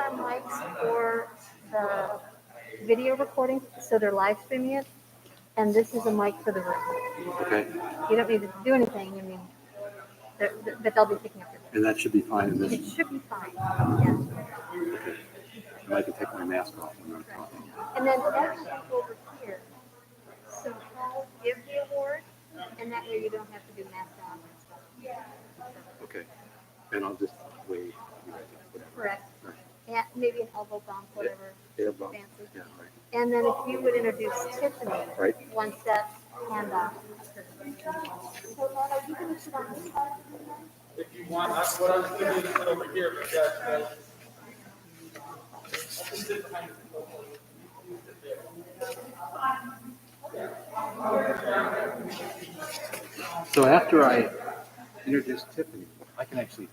are mics for the video recording, so they're live streaming it, and this is a mic for the room. Okay. You don't need to do anything. I mean, but they'll be picking up your voice. And that should be fine in this. It should be fine. Yeah. Okay. And I can take my mask off when I'm talking. And then everything over here. So I'll give the award, and that way you don't have to do math on and stuff. Okay. And I'll just wave. Whatever. Correct. Right. And maybe an elbow bump, whatever. Air bump. Fancy. Yeah, right. And then if you would introduce Tiffany, Right. one step, hand off. So Lana, you can sit on this side. If you want, what I was thinking is sit over here because I can sit behind you. So after I introduce Tiffany, I can actually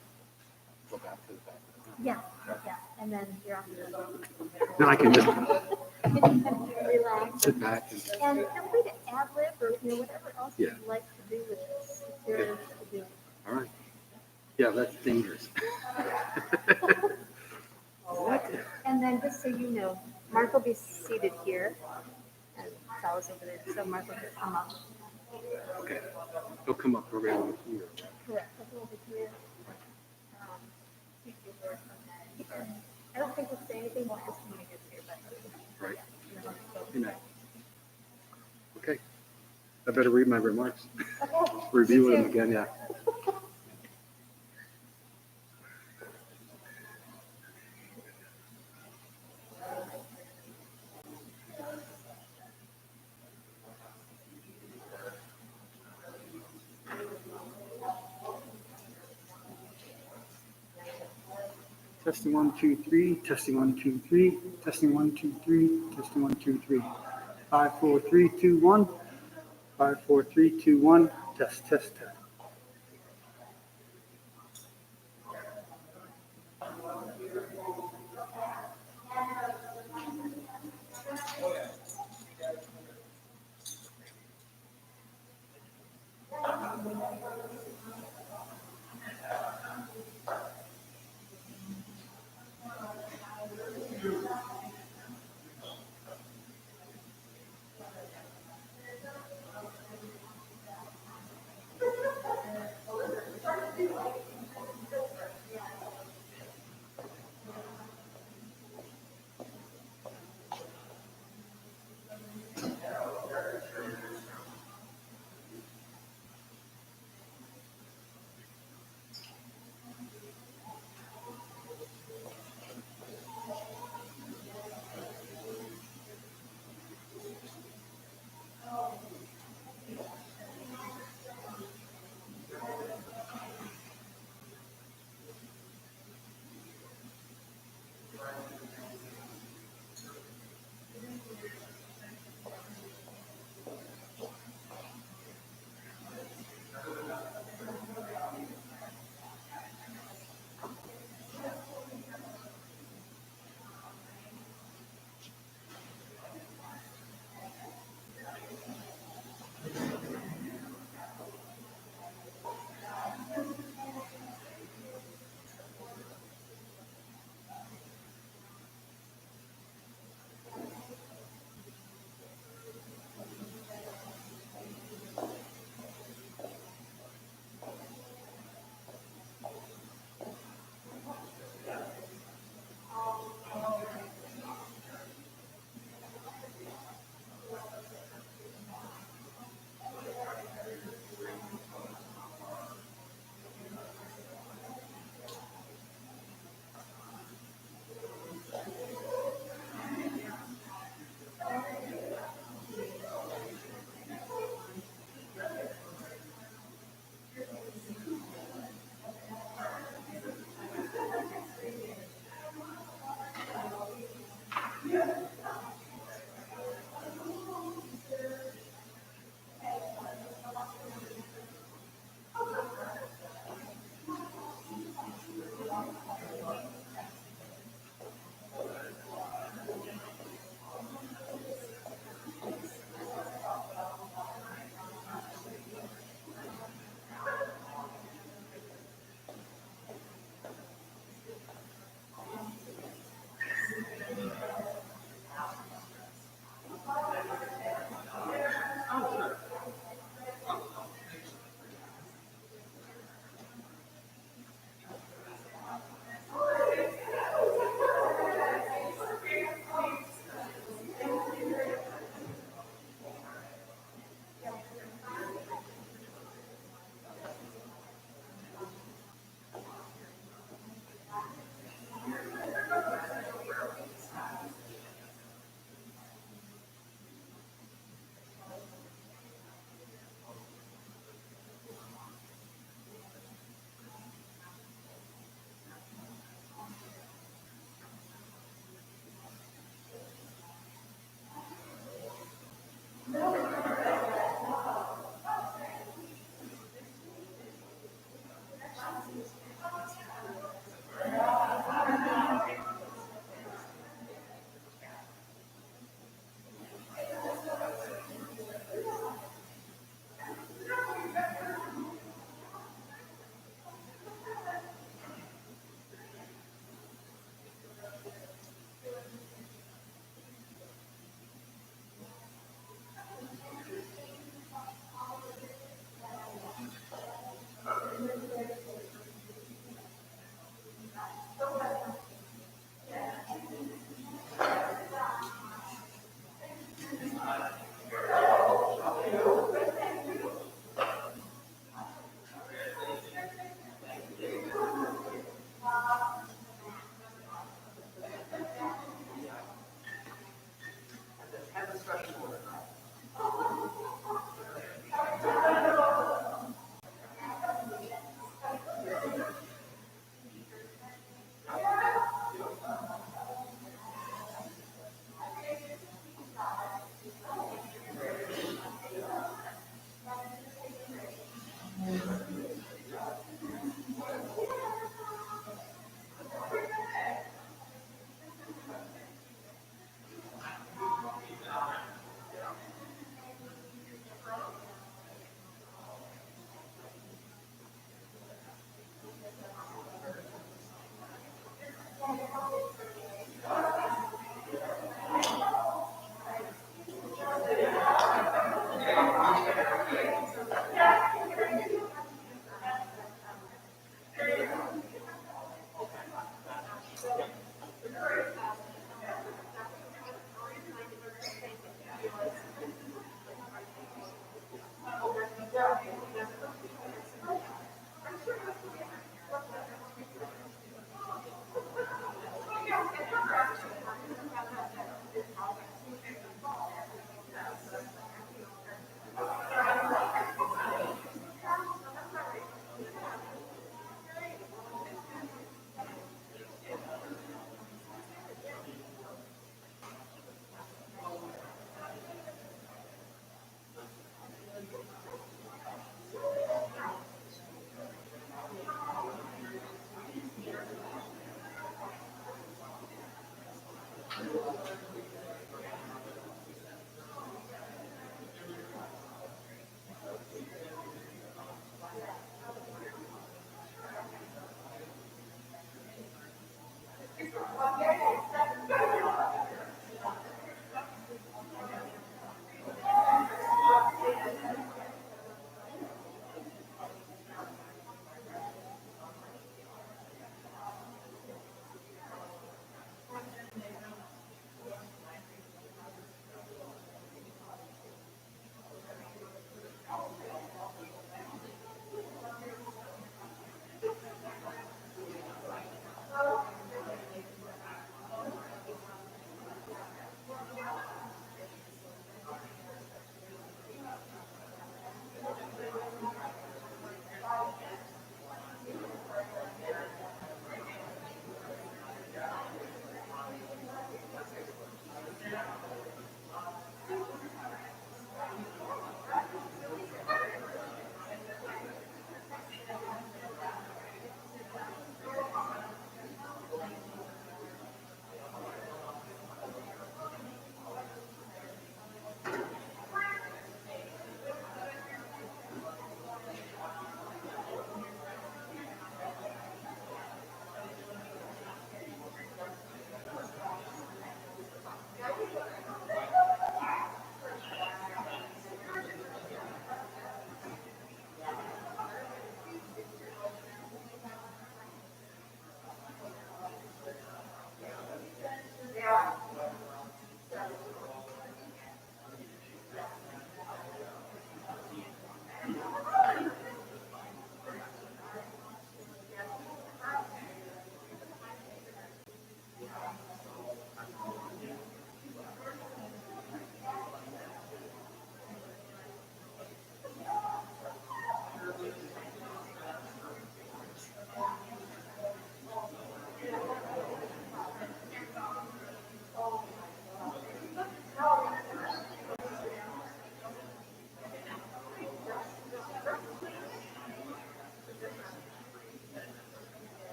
go back to the back. Yeah, yeah, and then you're off. Then I can just Relax. sit back and. And feel free to ad lib or whatever else Yeah. you'd like to do with this. If there is to do. All right. Yeah, that's dangerous. What? And then just so you know, Mark will be seated here, and Salo's over there, so Mark will just come up. Okay. He'll come up around here. Correct. He'll over here. I don't think he'll say anything while testimony gets here, but. Right. Yeah. Good night. Okay. I better read my remarks. Okay. Review You them too. again, yeah. Testing 1, 2, 3. Testing 1, 2, 3. Testing 1, 2, 3. Testing 1, 2, 3. 5, 4, 3, 2, 1. 5, 4, 3, 2, 1. Test, test, test.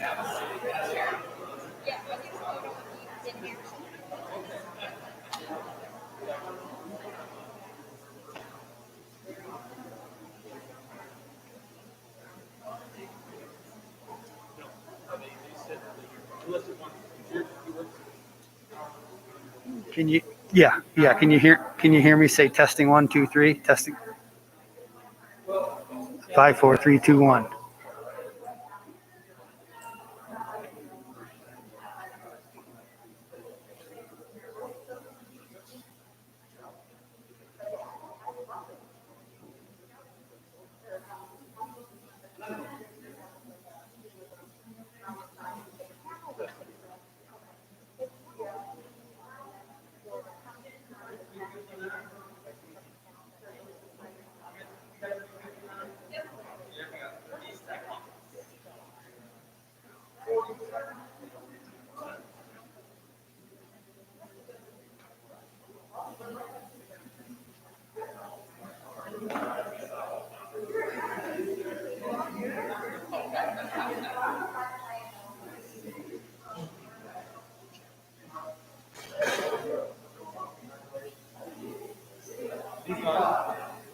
Yeah, I think so. You don't want to eat in here. Can you, yeah, can you hear me say testing 1, 2, 3, testing 5, 4, 3, 2, 1.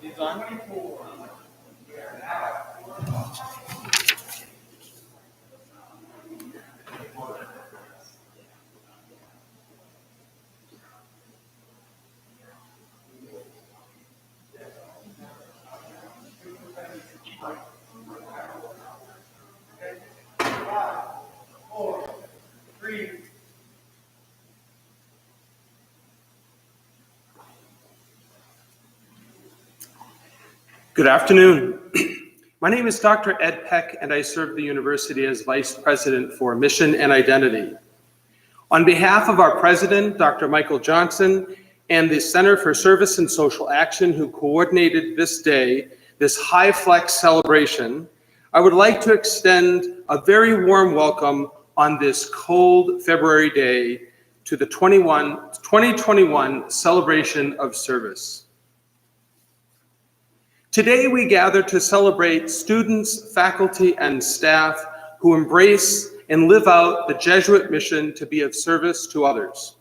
These on? Good afternoon. My name is Dr. Ed Peck, and I serve the university as Vice President for Mission and Identity. On behalf of our President, Dr. Michael Johnson, and the Center for Service and Social Action, who coordinated this day, this high flex celebration, I would like to extend a very warm welcome on this cold February day to the 2021 celebration of service. Today we gather to celebrate students, faculty, and staff who embrace and live out the Jesuit mission to be of service to others.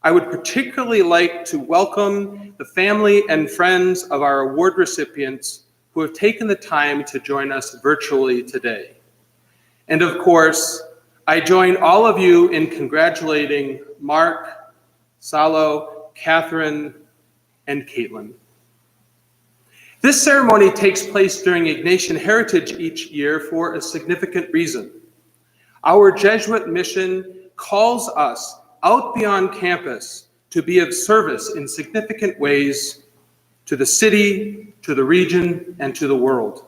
I would particularly like to welcome the family and friends of our award recipients who have taken the time to join us virtually today. And of course, I join all of you in congratulating Mark, Salo, Kathryn, and Caitlin. This ceremony takes place during Ignatian Heritage each year for a significant reason. Our Jesuit mission calls us out beyond campus to be of service in significant ways to the city, to the region, and to the world.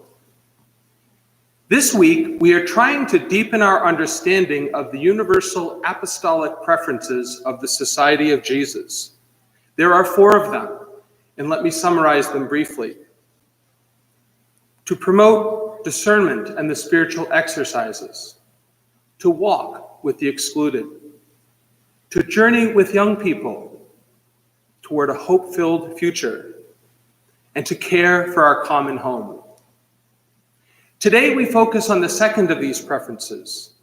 This week, we are trying to deepen our understanding of the universal apostolic preferences of the Society of Jesus. There are 4 of them, and let me summarize them briefly. To promote discernment and the spiritual exercises, to walk with the excluded, to journey with young people toward a hope-filled future, and to care for our common home. Today we focus on the second of these preferences,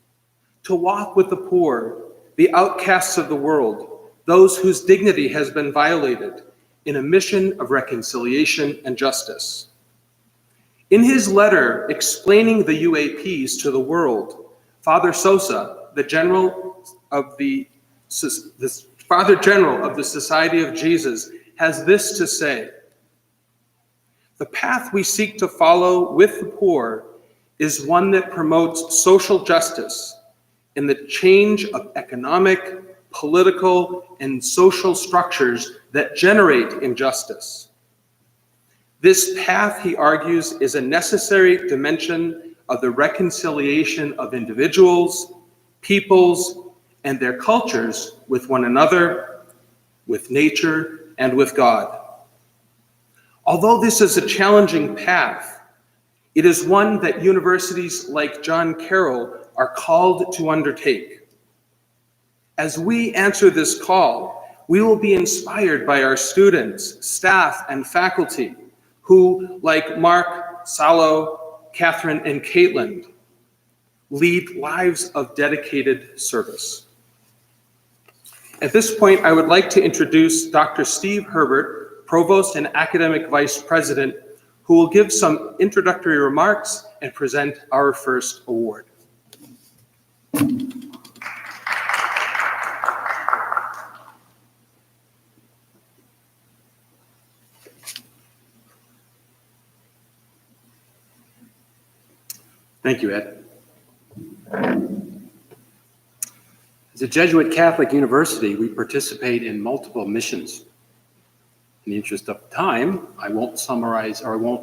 to walk with the poor, the outcasts of the world, those whose dignity has been violated, in a mission of reconciliation and justice. In his letter explaining the UAPs to the world, Father Sosa, the Father General of the Society of Jesus, has this to say: the path we seek to follow with the poor is one that promotes social justice in the change of economic, political, and social structures that generate injustice. This path, he argues, is a necessary dimension of the reconciliation of individuals, peoples, and their cultures with one another, with nature, and with God. Although this is a challenging path, it is one that universities like John Carroll are called to undertake. As we answer this call, we will be inspired by our students, staff, and faculty who, like Mark, Salo, Kathryn, and Caitlin, lead lives of dedicated service. At this point, I would like to introduce Dr. Steve Herbert, Provost and Academic Vice President, who will give some introductory remarks and present our first award. Thank you, Ed. As a Jesuit Catholic university, we participate in multiple missions. In the interest of time, I won't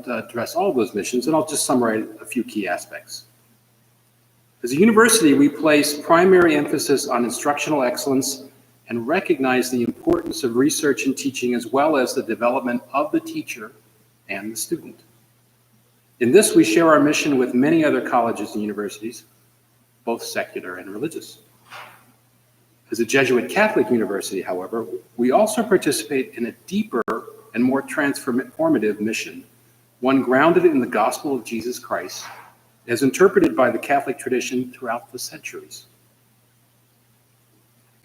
address all of those missions, and I'll just summarize a few key aspects. As a university, we place primary emphasis on instructional excellence and recognize the importance of research and teaching, as well as the development of the teacher and the student. In this, we share our mission with many other colleges and universities, both secular and religious. As a Jesuit Catholic university, however, we also participate in a deeper and more transformative mission, one grounded in the gospel of Jesus Christ, as interpreted by the Catholic tradition throughout the centuries.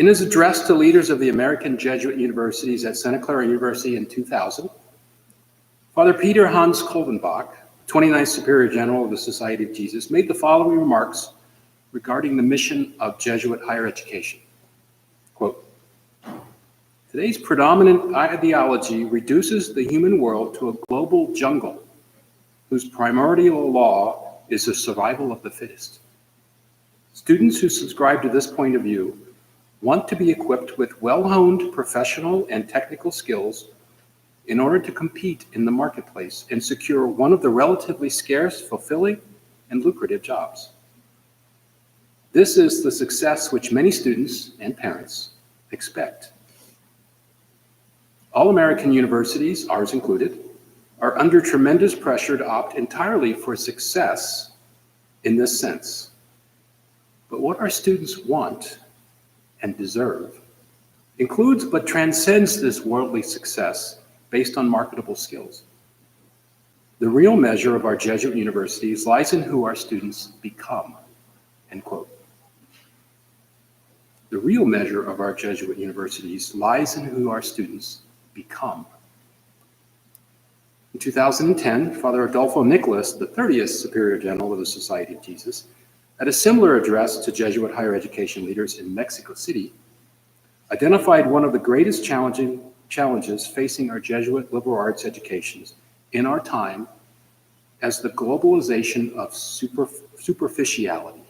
In his address to leaders of the American Jesuit universities at Santa Clara University in 2000, Father Peter Hans Kolvenbach, 29th Superior General of the Society of Jesus, made the following remarks regarding the mission of Jesuit higher education. Quote, "Today's predominant ideology reduces the human world to a global jungle whose primordial law is the survival of the fittest. Students who subscribe to this point of view want to be equipped with well-honed professional and technical skills in order to compete in the marketplace and secure one of the relatively scarce, fulfilling, and lucrative jobs. This is the success which many students and parents expect. All American universities, ours included, are under tremendous pressure to opt entirely for success in this sense. But what our students want and deserve includes but transcends this worldly success based on marketable skills. The real measure of our Jesuit universities lies in who our students become," end quote. The real measure of our Jesuit universities lies in who our students become. In 2010, Father Adolfo Nicolas, the 30th Superior General of the Society of Jesus, at a similar address to Jesuit higher education leaders in Mexico City, identified one of the greatest challenges facing our Jesuit liberal arts educations in our time as the globalization of superficiality,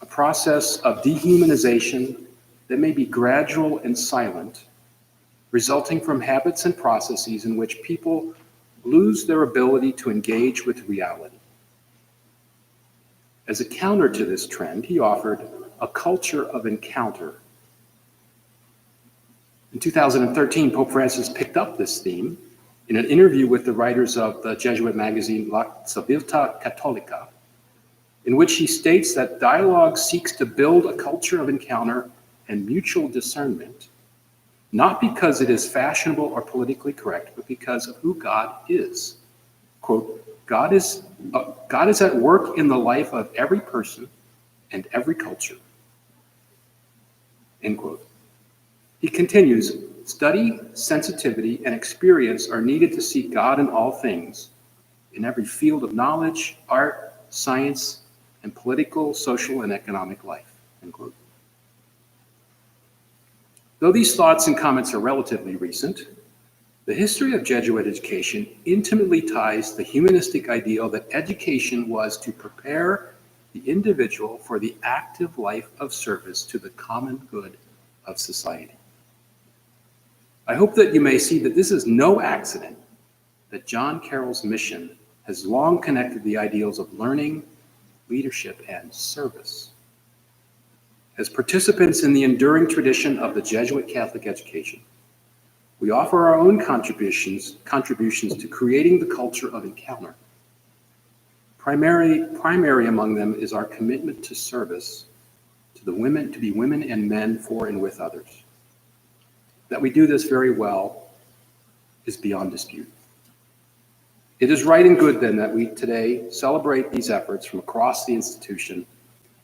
a process of dehumanization that may be gradual and silent, resulting from habits and processes in which people lose their ability to engage with reality. As a counter to this trend, he offered a culture of encounter. In 2013, Pope Francis picked up this theme in an interview with the writers of the Jesuit magazine La Civiltà Cattolica, in which he states that dialogue seeks to build a culture of encounter and mutual discernment, not because it is fashionable or politically correct, but because of who God is. Quote, God is at work in the life of every person and every culture," end quote. He continues, "Study, sensitivity, and experience are needed to see God in all things, in every field of knowledge, art, science, and political, social, and economic life," end quote. Though these thoughts and comments are relatively recent, the history of Jesuit education intimately ties the humanistic ideal that education was to prepare the individual for the active life of service to the common good of society. I hope that you may see that this is no accident that John Carroll's mission has long connected the ideals of learning, leadership, and service. As participants in the enduring tradition of the Jesuit Catholic education, we offer our own contributions to creating the culture of encounter. Primary among them is our commitment to service, to be women and men for and with others. That we do this very well is beyond dispute. It is right and good then that we today celebrate these efforts from across the institution,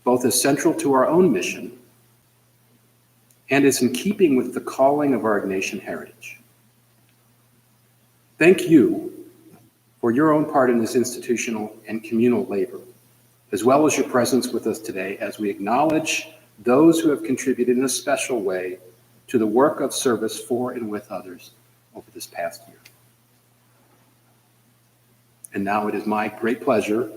both as central to our own mission and as in keeping with the calling of our Ignatian heritage. Thank you for your own part in this institutional and communal labor, as well as your presence with us today as we acknowledge those who have contributed in a special way to the work of service for and with others over this past year. And now it is my great pleasure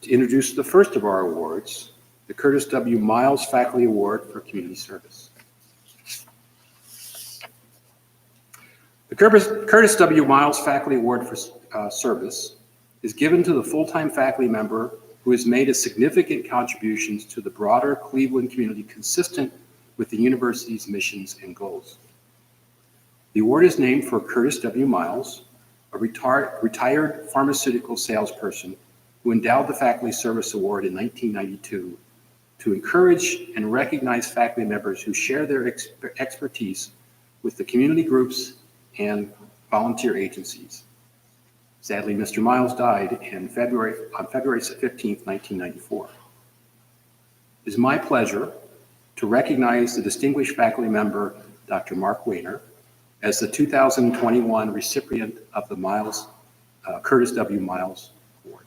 to introduce the first of our awards, the Curtis W. Miles Faculty Award for Community Service. The Curtis W. Miles Faculty Award for Service is given to the full-time faculty member who has made a significant contributions to the broader Cleveland community consistent with the university's missions and goals. The award is named for Curtis W. Miles, a retired pharmaceutical salesperson who endowed the Faculty Service Award in 1992 to encourage and recognize faculty members who share their expertise with the community groups and volunteer agencies. Sadly, Mr. Miles died on February 15th, 1994. It is my pleasure to recognize the distinguished faculty member, Dr. Mark Waner, as the 2021 recipient of the Curtis W. Miles Award.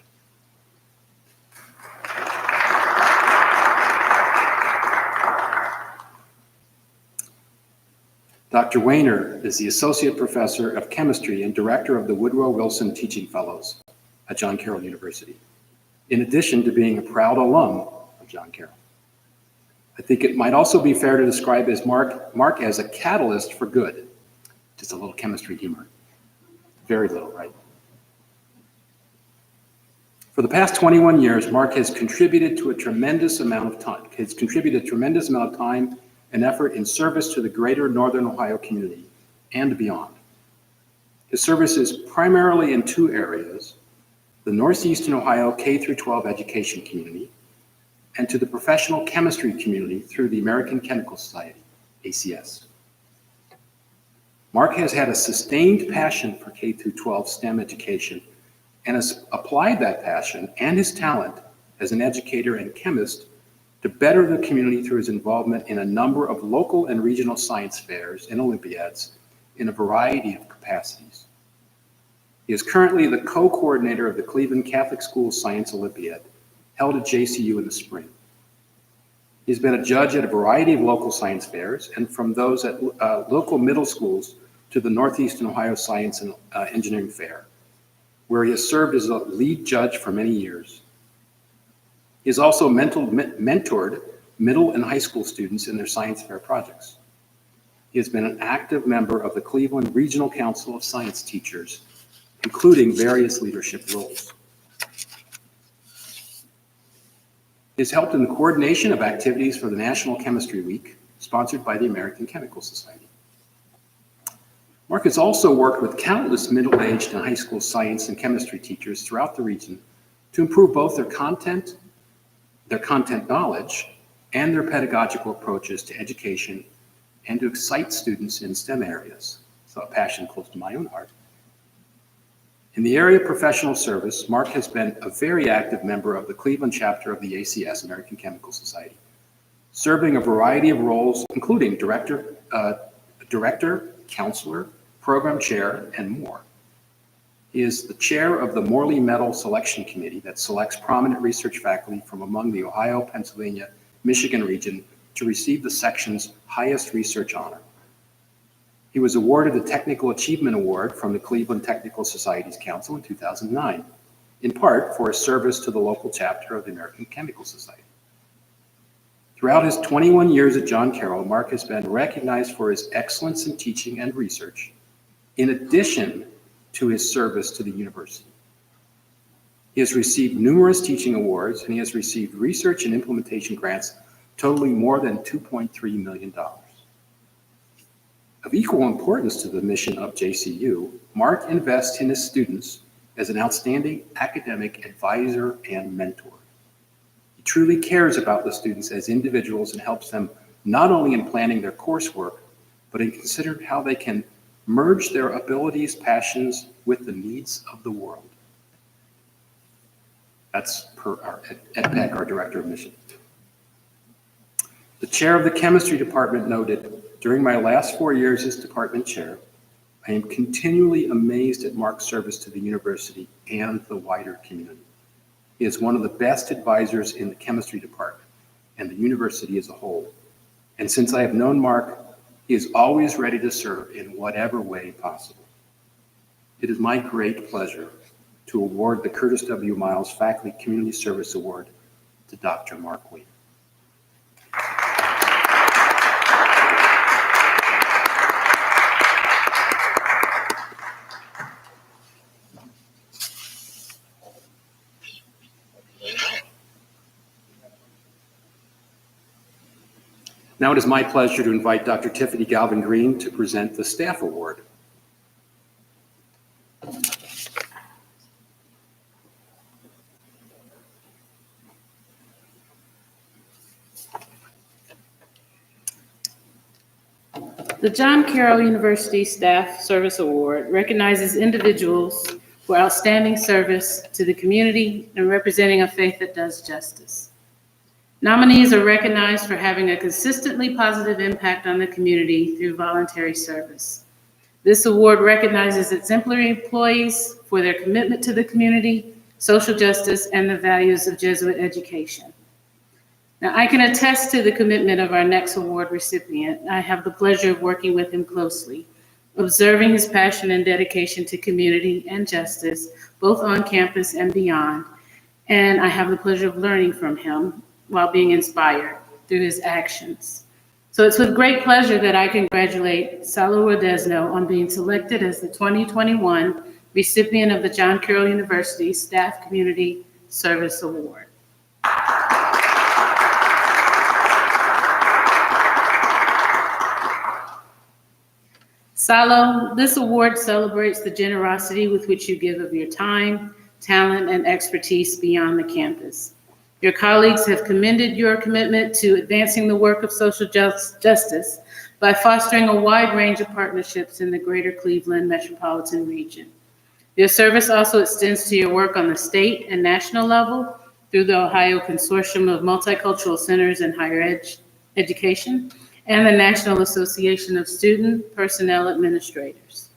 Dr. Waner is the Associate Professor of Chemistry and Director of the Woodrow Wilson Teaching Fellows at John Carroll University, in addition to being a proud alum of John Carroll. I think it might also be fair to describe Mark as a catalyst for good. Just a little chemistry humor. Very little, right? For the past 21 years, Mark has contributed a tremendous amount of time and effort in service to the greater Northern Ohio community and beyond. His service is primarily in two areas: the Northeastern Ohio K-12 education community, and to the professional chemistry community through the American Chemical Society, ACS. Mark has had a sustained passion for K-12 STEM education and has applied that passion and his talent as an educator and chemist to better the community through his involvement in a number of local and regional science fairs and Olympiads in a variety of capacities. He is currently the co-coordinator of the Cleveland Catholic Schools Science Olympiad, held at JCU in the spring. He's been a judge at a variety of local science fairs, and from those at local middle schools to the Northeastern Ohio Science and Engineering Fair, where he has served as a lead judge for many years. He has also mentored middle and high school students in their science fair projects. He has been an active member of the Cleveland Regional Council of Science Teachers, including various leadership roles. He has helped in the coordination of activities for the National Chemistry Week, sponsored by the American Chemical Society. Mark has also worked with countless middle-aged and high school science and chemistry teachers throughout the region to improve both their content knowledge, and their pedagogical approaches to education, and to excite students in STEM areas. So a passion close to my own heart. In the area of professional service, Mark has been a very active member of the Cleveland chapter of the ACS, American Chemical Society, serving a variety of roles, including director, counselor, program chair, and more. He is the chair of the Morley Medal Selection Committee that selects prominent research faculty from among the Ohio, Pennsylvania, Michigan region to receive the section's highest research honor. He was awarded the Technical Achievement Award from the Cleveland Technical Societies Council in 2009, in part for his service to the local chapter of the American Chemical Society. Throughout his 21 years at John Carroll, Mark has been recognized for his excellence in teaching and research, in addition to his service to the university. He has received numerous teaching awards, and he has received research and implementation grants totaling more than $2.3 million. Of equal importance to the mission of JCU, Mark invests in his students as an outstanding academic advisor and mentor. He truly cares about the students as individuals and helps them not only in planning their coursework, but in considering how they can merge their abilities, passions with the needs of the world. That's per our Ed Peck, our Director of Mission. The chair of the chemistry department noted, during my last 4 years as department chair, I am continually amazed at Mark's service to the university and the wider community. He is one of the best advisors in the chemistry department and the university as a whole. And since I have known Mark, he is always ready to serve in whatever way possible. It is my great pleasure to award the Curtis W. Miles Faculty Community Service Award to Dr. Mark Waner. Now it is my pleasure to invite Dr. Tiffany Galvin Green to present the Staff Award. The John Carroll University Staff Service Award recognizes individuals for outstanding service to the community and representing a faith that does justice. Nominees are recognized for having a consistently positive impact on the community through voluntary service. This award recognizes exemplary employees for their commitment to the community, social justice, and the values of Jesuit education. Now, I can attest to the commitment of our next award recipient. I have the pleasure of working with him closely, observing his passion and dedication to community and justice, both on campus and beyond. And I have the pleasure of learning from him while being inspired through his actions. So it's with great pleasure that I congratulate Salo Rodezno on being selected as the 2021 recipient of the John Carroll University Staff Community Service Award. Salo, this award celebrates the generosity with which you give of your time, talent, and expertise beyond the campus. Your colleagues have commended your commitment to advancing the work of social justice by fostering a wide range of partnerships in the greater Cleveland metropolitan region. Your service also extends to your work on the state and national level through the Ohio Consortium of Multicultural Centers in Higher Education and the National Association of Student Personnel Administrators.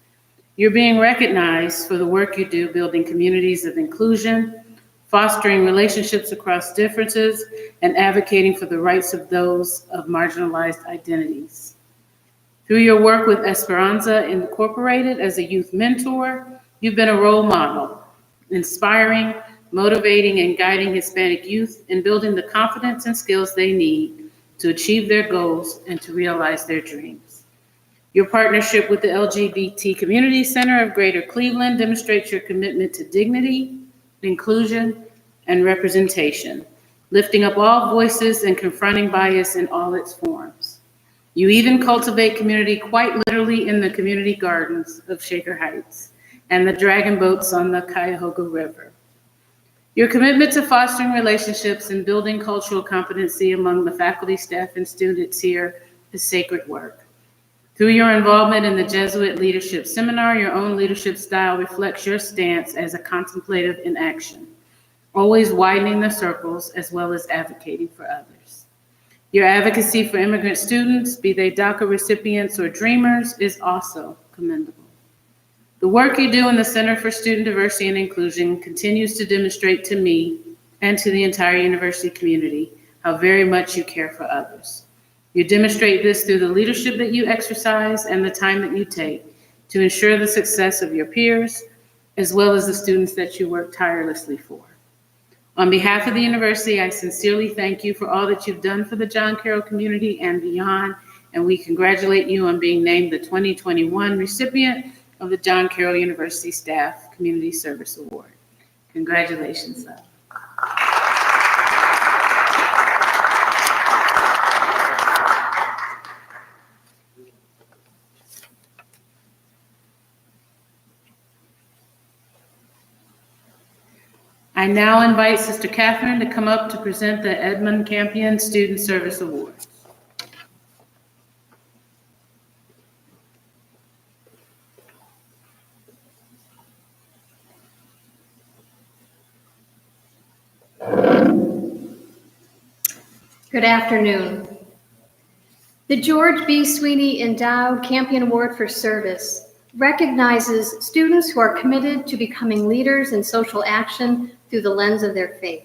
You're being recognized for the work you do building communities of inclusion, fostering relationships across differences, and advocating for the rights of those of marginalized identities. Through your work with Esperanza Incorporated as a youth mentor, you've been a role model, inspiring, motivating, and guiding Hispanic youth in building the confidence and skills they need to achieve their goals and to realize their dreams. Your partnership with the LGBT Community Center of Greater Cleveland demonstrates your commitment to dignity, inclusion, and representation, lifting up all voices and confronting bias in all its forms. You even cultivate community quite literally in the community gardens of Shaker Heights and the dragon boats on the Cuyahoga River. Your commitment to fostering relationships and building cultural competency among the faculty, staff, and students here is sacred work. Through your involvement in the Jesuit Leadership Seminar, your own leadership style reflects your stance as a contemplative in action, always widening the circles as well as advocating for others. Your advocacy for immigrant students, be they DACA recipients or dreamers, is also commendable. The work you do in the Center for Student Diversity and Inclusion continues to demonstrate to me and to the entire university community how very much you care for others. You demonstrate this through the leadership that you exercise and the time that you take to ensure the success of your peers, as well as the students that you work tirelessly for. On behalf of the university, I sincerely thank you for all that you've done for the John Carroll community and beyond, and we congratulate you on being named the 2021 recipient of the John Carroll University Staff Community Service Award. Congratulations, Sal. I now invite Sister Kathryn to come up to present the Edmund Campion Student Service Award. Good afternoon. The George B. Sweeney Endowed Campion Award for Service recognizes students who are committed to becoming leaders in social action through the lens of their faith.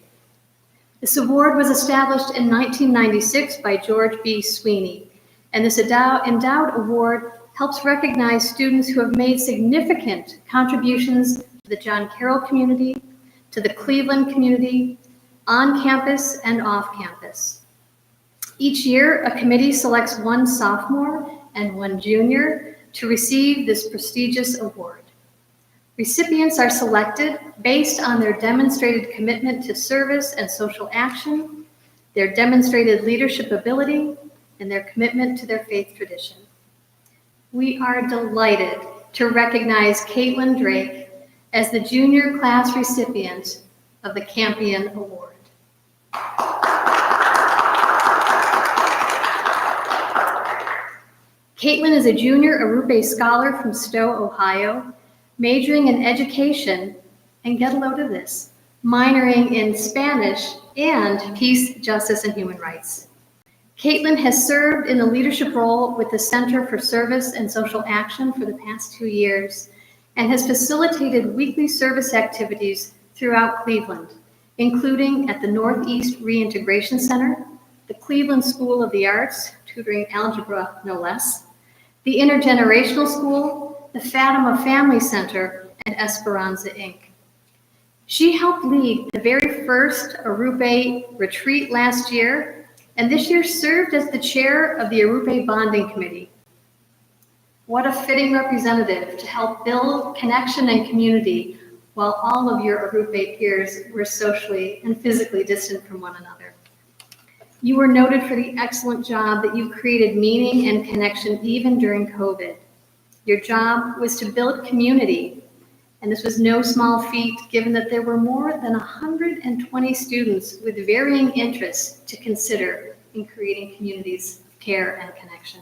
This award was established in 1996 by George B. Sweeney, and this Endowed Award helps recognize students who have made significant contributions to the John Carroll community, to the Cleveland community, on campus and off campus. Each year, a committee selects one sophomore and one junior to receive this prestigious award. Recipients are selected based on their demonstrated commitment to service and social action, their demonstrated leadership ability, and their commitment to their faith tradition. We are delighted to recognize Caitlin Drake as the junior class recipient of the Campion Award. Caitlin is a junior Arupe Scholar from Stowe, Ohio, majoring in education, and get a load of this, minoring in Spanish and peace, justice, and human rights. Caitlin has served in a leadership role with the Center for Service and Social Action for the past 2 years and has facilitated weekly service activities throughout Cleveland, including at the Northeast Reintegration Center, the Cleveland School of the Arts, tutoring algebra no less, the Intergenerational School, the Fatima Family Center, and Esperanza, Inc. She helped lead the very first Arupe retreat last year, and this year served as the chair of the Arupe Bonding Committee. What a fitting representative to help build connection and community while all of your Arupe peers were socially and physically distant from one another. You were noted for the excellent job that you created meaning and connection even during COVID. Your job was to build community, and this was no small feat given that there were more than 120 students with varying interests to consider in creating communities of care and connection.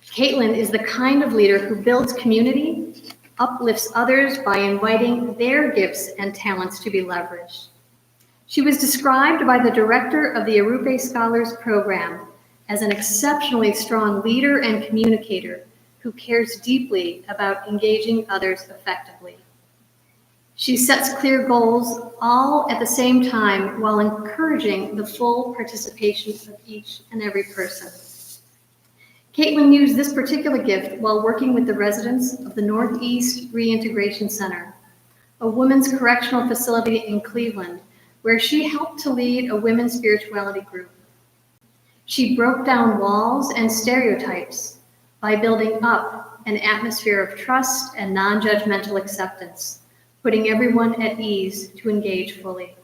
Caitlin is the kind of leader who builds community, uplifts others by inviting their gifts and talents to be leveraged. She was described by the director of the Arupe Scholars Program as an exceptionally strong leader and communicator who cares deeply about engaging others effectively. She sets clear goals all at the same time while encouraging the full participation of each and every person. Caitlin used this particular gift while working with the residents of the Northeast Reintegration Center, a women's correctional facility in Cleveland, where she helped to lead a women's spirituality group. She broke down walls and stereotypes by building up an atmosphere of trust and non-judgmental acceptance, putting everyone at ease to engage fully.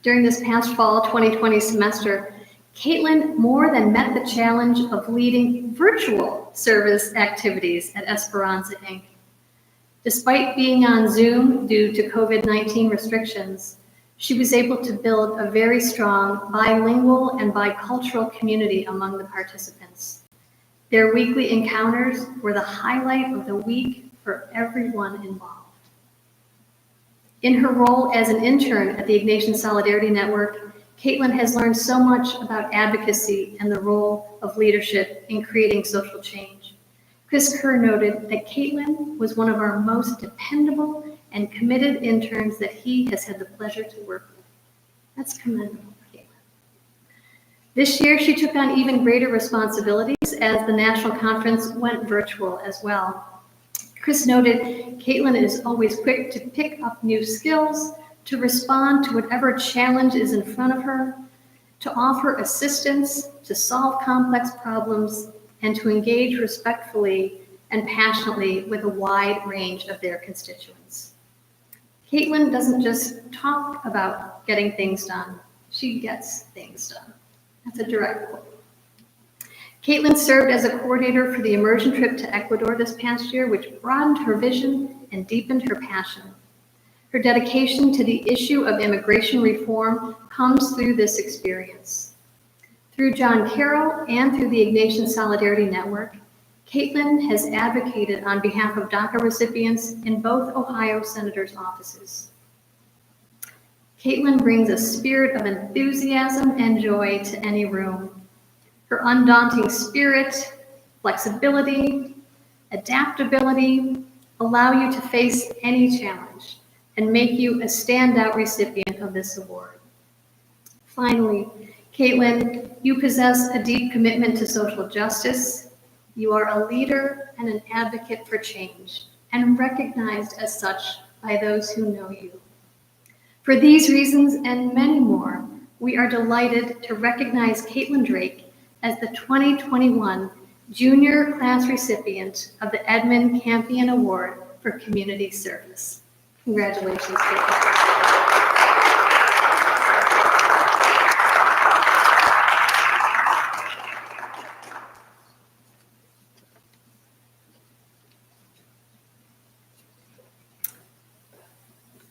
During this past fall 2020 semester, Caitlin more than met the challenge of leading virtual service activities at Esperanza, Inc. Despite being on Zoom due to COVID-19 restrictions, she was able to build a very strong bilingual and bicultural community among the participants. Their weekly encounters were the highlight of the week for everyone involved. In her role as an intern at the Ignatian Solidarity Network, Caitlin has learned so much about advocacy and the role of leadership in creating social change. Chris Kerr noted that Caitlin was one of our most dependable and committed interns that he has had the pleasure to work with. That's commendable, Caitlin. This year, she took on even greater responsibilities as the national conference went virtual as well. Chris noted, Caitlin is always quick to pick up new skills, to respond to whatever challenge is in front of her, to offer assistance, to solve complex problems, and to engage respectfully and passionately with a wide range of their constituents. Caitlin doesn't just talk about getting things done, she gets things done. That's a direct quote. Caitlin served as a coordinator for the immersion trip to Ecuador this past year, which broadened her vision and deepened her passion. Her dedication to the issue of immigration reform comes through this experience. Through John Carroll and through the Ignatian Solidarity Network, Caitlin has advocated on behalf of DACA recipients in both Ohio senators' offices. Caitlin brings a spirit of enthusiasm and joy to any room. Her undaunting spirit, flexibility, adaptability allow you to face any challenge and make you a standout recipient of this award. Finally, Caitlin, you possess a deep commitment to social justice. You are a leader and an advocate for change, and recognized as such by those who know you. For these reasons and many more, we are delighted to recognize Caitlin Drake as the 2021 Junior Class Recipient of the Edmund Campion Award for Community Service. Congratulations, Caitlin.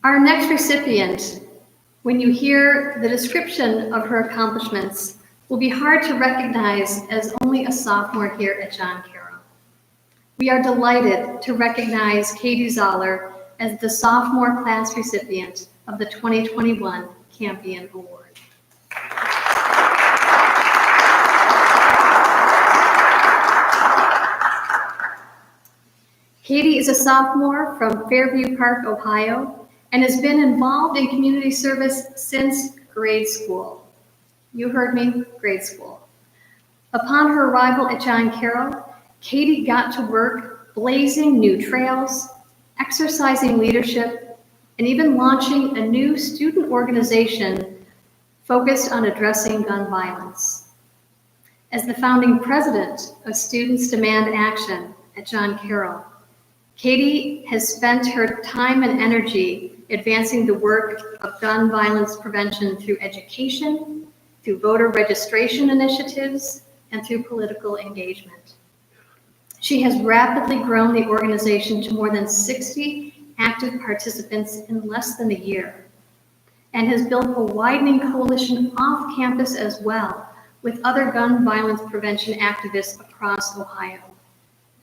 Our next recipient, when you hear the description of her accomplishments, will be hard to recognize as only a sophomore here at John Carroll. We are delighted to recognize Katie Zoller as the sophomore class recipient of the 2021 Campion Award. Katie is a sophomore from Fairview Park, Ohio, and has been involved in community service since grade school. You heard me, grade school. Upon her arrival at John Carroll, Katie got to work blazing new trails, exercising leadership, and even launching a new student organization focused on addressing gun violence. As the founding president of Students Demand Action at John Carroll, Katie has spent her time and energy advancing the work of gun violence prevention through education, through voter registration initiatives, and through political engagement. She has rapidly grown the organization to more than 60 active participants in less than a year, and has built a widening coalition off campus as well with other gun violence prevention activists across Ohio.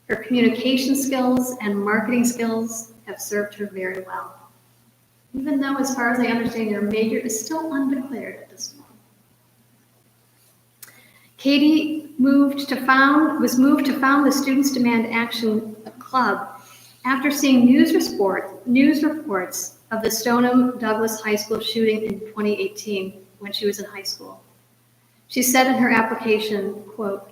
Her communication skills and marketing skills have served her very well, even though, as far as I understand, your major is still undeclared at this point. Katie was moved to found the Students Demand Action Club after seeing news reports of the Stoneham Douglas High School shooting in 2018 when she was in high school. She said in her application, quote,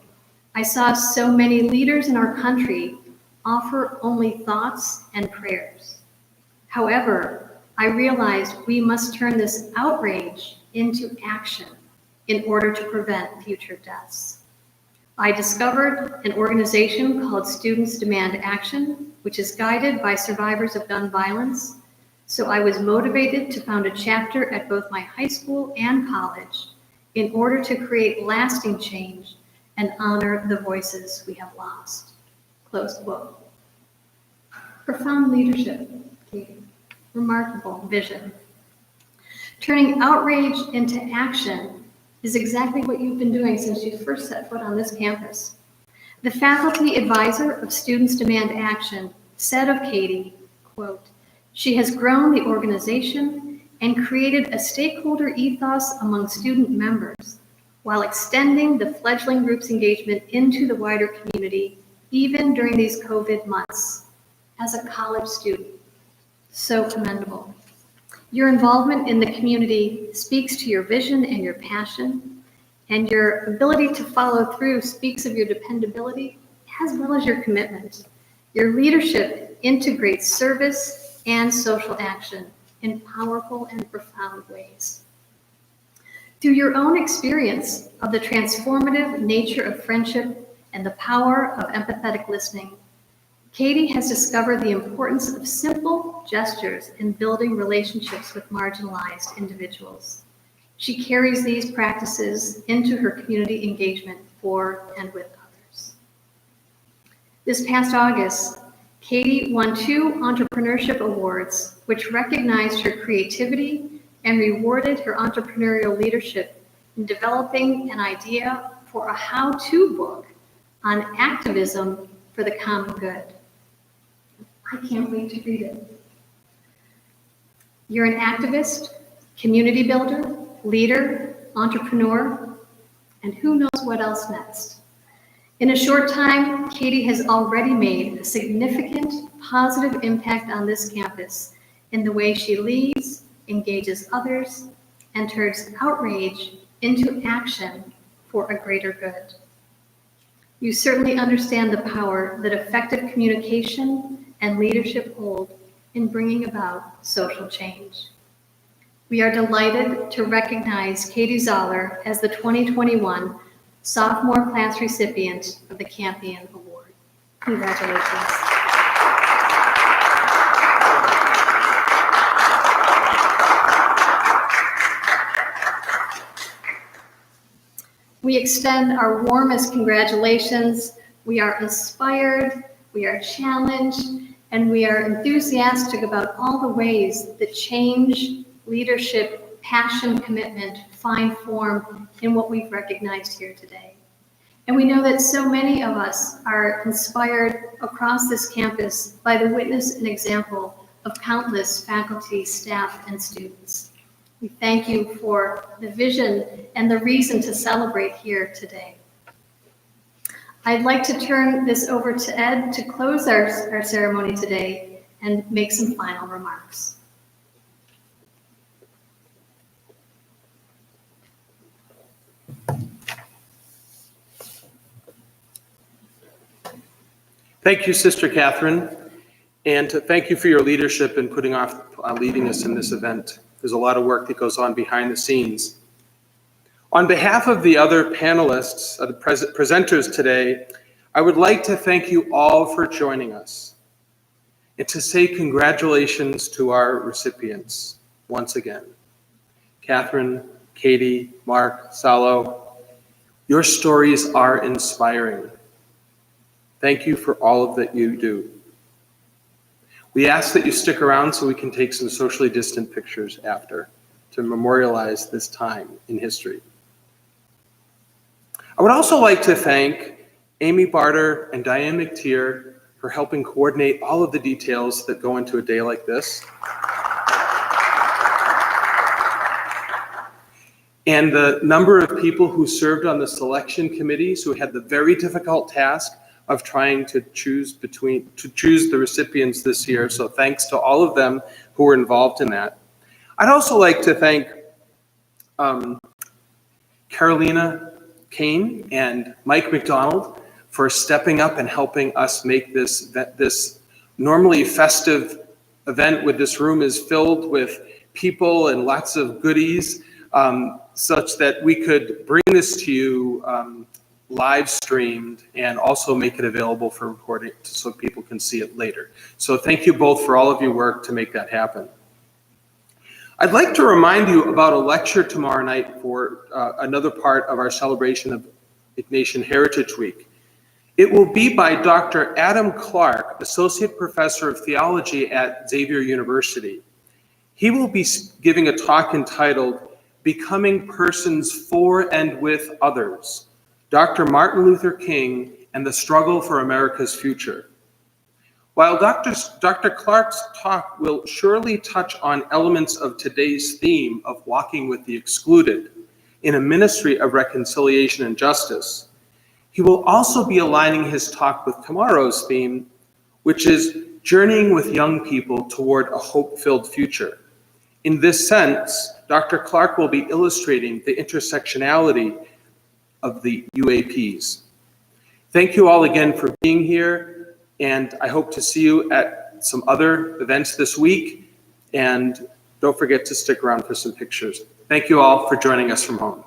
"I saw so many leaders in our country offer only thoughts and prayers. However, I realized we must turn this outrage into action in order to prevent future deaths. I discovered an organization called Students Demand Action, which is guided by survivors of gun violence. So I was motivated to found a chapter at both my high school and college in order to create lasting change and honor the voices we have lost." Close quote. Profound leadership, Katie. Remarkable vision. Turning outrage into action is exactly what you've been doing since you first set foot on this campus. The faculty advisor of Students Demand Action said of Katie, quote, "She has grown the organization and created a stakeholder ethos among student members while extending the fledgling group's engagement into the wider community, even during these COVID months, as a college student." So commendable. Your involvement in the community speaks to your vision and your passion, and your ability to follow through speaks of your dependability as well as your commitment. Your leadership integrates service and social action in powerful and profound ways. Through your own experience of the transformative nature of friendship and the power of empathetic listening, Katie has discovered the importance of simple gestures in building relationships with marginalized individuals. She carries these practices into her community engagement for and with others. This past August, Katie won 2 entrepreneurship awards, which recognized her creativity and rewarded her entrepreneurial leadership in developing an idea for a how-to book on activism for the common good. I can't wait to read it. You're an activist, community builder, leader, entrepreneur, and who knows what else next. In a short time, Katie has already made a significant positive impact on this campus in the way she leads, engages others, and turns outrage into action for a greater good. You certainly understand the power that effective communication and leadership hold in bringing about social change. We are delighted to recognize Katie Zoller as the 2021 sophomore class recipient of the Campion Award. Congratulations. We extend our warmest congratulations. We are inspired, we are challenged, and we are enthusiastic about all the ways that change, leadership, passion, commitment find form in what we've recognized here today. And we know that so many of us are inspired across this campus by the witness and example of countless faculty, staff, and students. We thank you for the vision and the reason to celebrate here today. I'd like to turn this over to Ed to close our ceremony today and make some final remarks. Thank you, Sister Kathryn, and thank you for your leadership in putting off leading us in this event. There's a lot of work that goes on behind the scenes. On behalf of the other panelists, the presenters today, I would like to thank you all for joining us and to say congratulations to our recipients once again. Kathryn, Katie, Mark, Salo, your stories are inspiring. Thank you for all of that you do. We ask that you stick around so we can take some socially distant pictures after to memorialize this time in history. I would also like to thank Amy Barter and Diane McTeer for helping coordinate all of the details that go into a day like this. And the number of people who served on the selection committees who had the very difficult task of trying to choose the recipients this year. So thanks to all of them who were involved in that. I'd also like to thank Carolina Kane and Mike McDonald for stepping up and helping us make this normally festive event with this room is filled with people and lots of goodies, such that we could bring this to you live streamed and also make it available for recording so people can see it later. So thank you both for all of your work to make that happen. I'd like to remind you about a lecture tomorrow night for another part of our celebration of Ignatian Heritage Week. It will be by Dr. Adam Clark, Associate Professor of Theology at Xavier University. He will be giving a talk entitled Becoming Persons for and with Others, Dr. Martin Luther King and the Struggle for America's Future. While Dr. Clark's talk will surely touch on elements of today's theme of walking with the excluded in a ministry of reconciliation and justice, he will also be aligning his talk with tomorrow's theme, which is journeying with young people toward a hope-filled future. In this sense, Dr. Clark will be illustrating the intersectionality of the UAPs. Thank you all again for being here, and I hope to see you at some other events this week, and don't forget to stick around for some pictures. Thank you all for joining us from home.